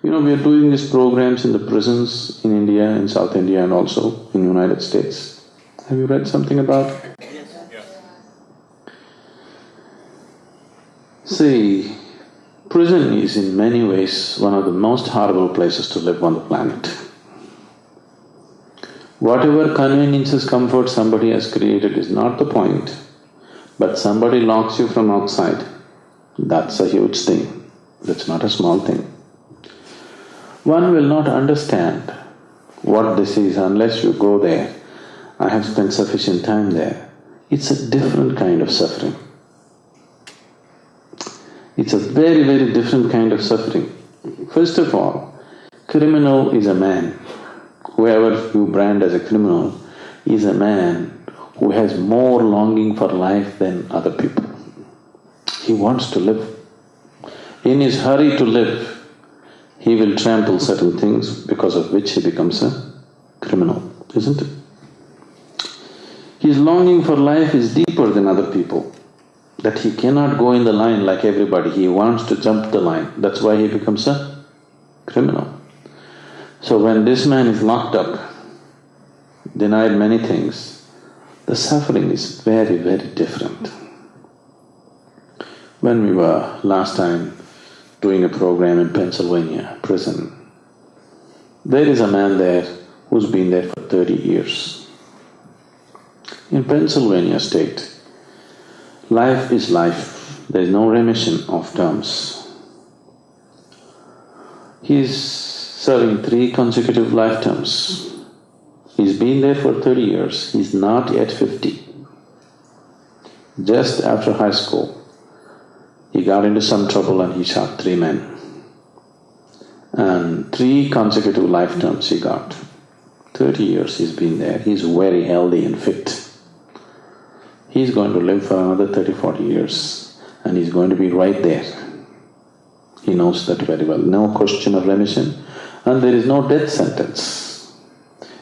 We are doing these programs in the prisons in India, in South India and also in United States. Have you read something about it? See, prison is in many ways one of the most horrible places to live on the planet. Whatever conveniences, comfort somebody has created is not the point, but somebody locks you from outside. That's a huge thing. That's not a small thing. One will not understand what this is unless you go there. I have spent sufficient time there. It's a different kind of suffering. It's a very, very different kind of suffering. First of all, criminal is a man. Whoever you brand as a criminal is a man who has more longing for life than other people. He wants to live. In his hurry to live, he will trample certain things because of which he becomes a criminal, isn't it? His longing for life is deeper than other people, that he cannot go in the line like everybody, he wants to jump the line, that's why he becomes a criminal. So when this man is locked up, denied many things, the suffering is very, very different. When we were last time doing a program in Pennsylvania prison, there is a man there who's been there for 30 years. In Pennsylvania state, life is life, there is no remission of terms. He's serving 3 consecutive life terms. He's been there for 30 years, he's not yet 50. Just after high school, he got into some trouble and he shot 3 men. And 3 consecutive life terms he got. 30 years he's been there, he's very healthy and fit. He's going to live for another 30-40 years and he's going to be right there. He knows that very well, no question of remission and there is no death sentence.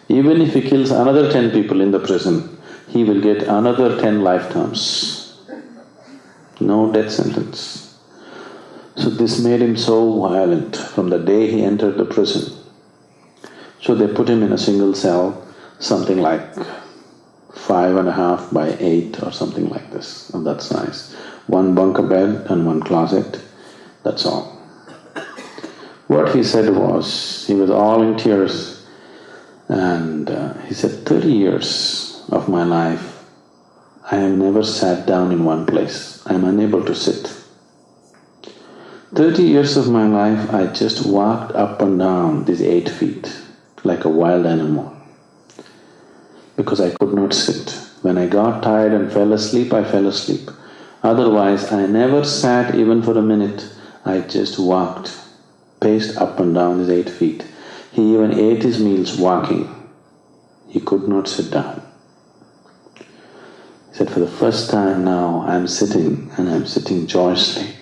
Even if he kills another 10 people in the prison, he will get another 10 lifetimes. No death sentence. So this made him so violent from the day he entered the prison. So they put him in a single cell, something like 5.5 by 8 or something like this, of that size. 1 bunker bed and 1 closet, that's all. What he said was, he was all in tears and he said, 30 years of my life, I have never sat down in one place, I am unable to sit. 30 years of my life, I just walked up and down these 8 feet like a wild animal because I could not sit. When I got tired and fell asleep, I fell asleep. Otherwise, I never sat even for a minute, I just walked, paced up and down these 8 feet. He even ate his meals walking. He could not sit down. He said, for the first time now, I'm sitting and I'm sitting joyously.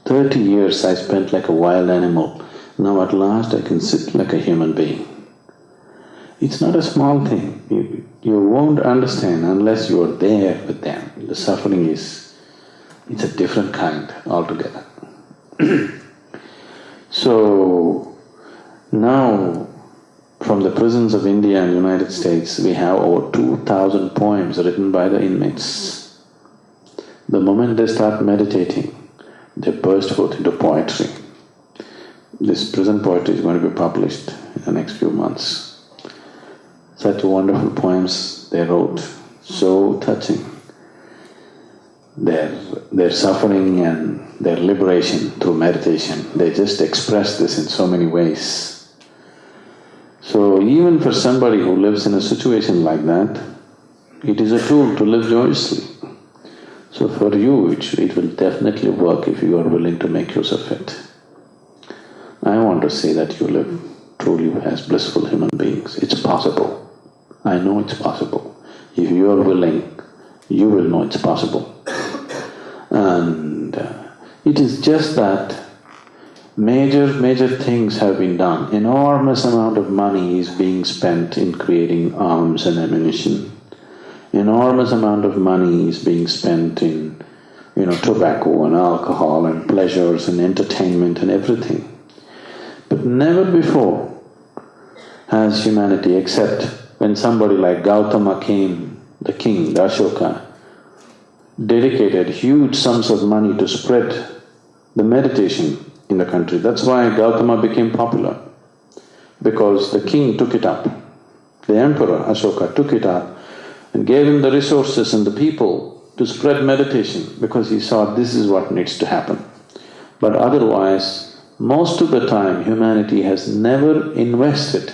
30 years I spent like a wild animal. Now at last I can sit like a human being. It's not a small thing. You won't understand unless you are there with them. The suffering it's a different kind altogether. So now from the prisons of India and United States, we have over 2,000 poems written by the inmates. The moment they start meditating, they burst forth into poetry. This prison poetry is going to be published in the next few months. Such wonderful poems they wrote, so touching. Their suffering and their liberation through meditation, they just express this in so many ways. So even for somebody who lives in a situation like that, it is a tool to live joyously. So for you, it will definitely work if you are willing to make use of it. I want to say that you live truly as blissful human beings. It's possible. I know it's possible. If you are willing, you will know it's possible. And it is just that major things have been done. Enormous amount of money is being spent in creating arms and ammunition. Enormous amount of money is being spent in tobacco and alcohol and pleasures and entertainment and everything. But never before has humanity, except when somebody like Gautama came, the king, the Ashoka, dedicated huge sums of money to spread the meditation in the country. That's why Gautama became popular, because the king took it up. The emperor Ashoka took it up and gave him the resources and the people to spread meditation, because he saw this is what needs to happen. But otherwise, most of the time humanity has never invested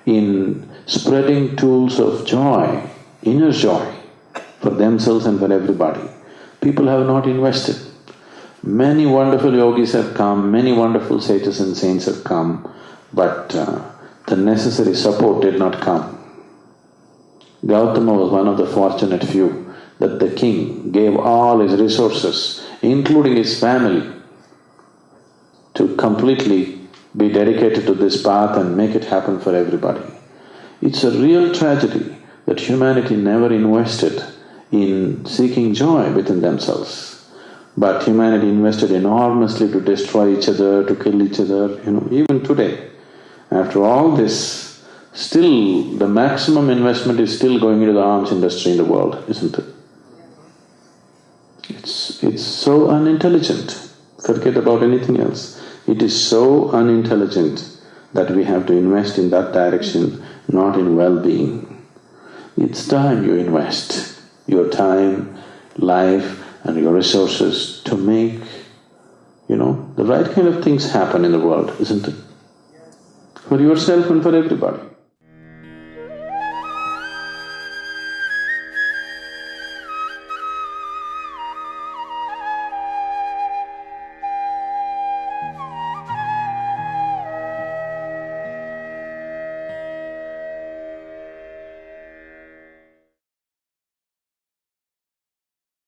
in spreading tools of joy, inner joy, for themselves and for everybody. People have not invested. Many wonderful yogis have come, many wonderful sages and saints have come, but the necessary support did not come. Gautama was one of the fortunate few that the king gave all his resources, including his family, to completely be dedicated to this path and make it happen for everybody. It's a real tragedy that humanity never invested in seeking joy within themselves. But humanity invested enormously to destroy each other, to kill each other, even today. After all this, still the maximum investment is still going into the arms industry in the world, isn't it? It's so unintelligent. Forget about anything else. It is so unintelligent that we have to invest in that direction, not in well-being. It's time you invest your time, life and your resources to make, the right kind of things happen in the world, isn't it? For yourself and for everybody.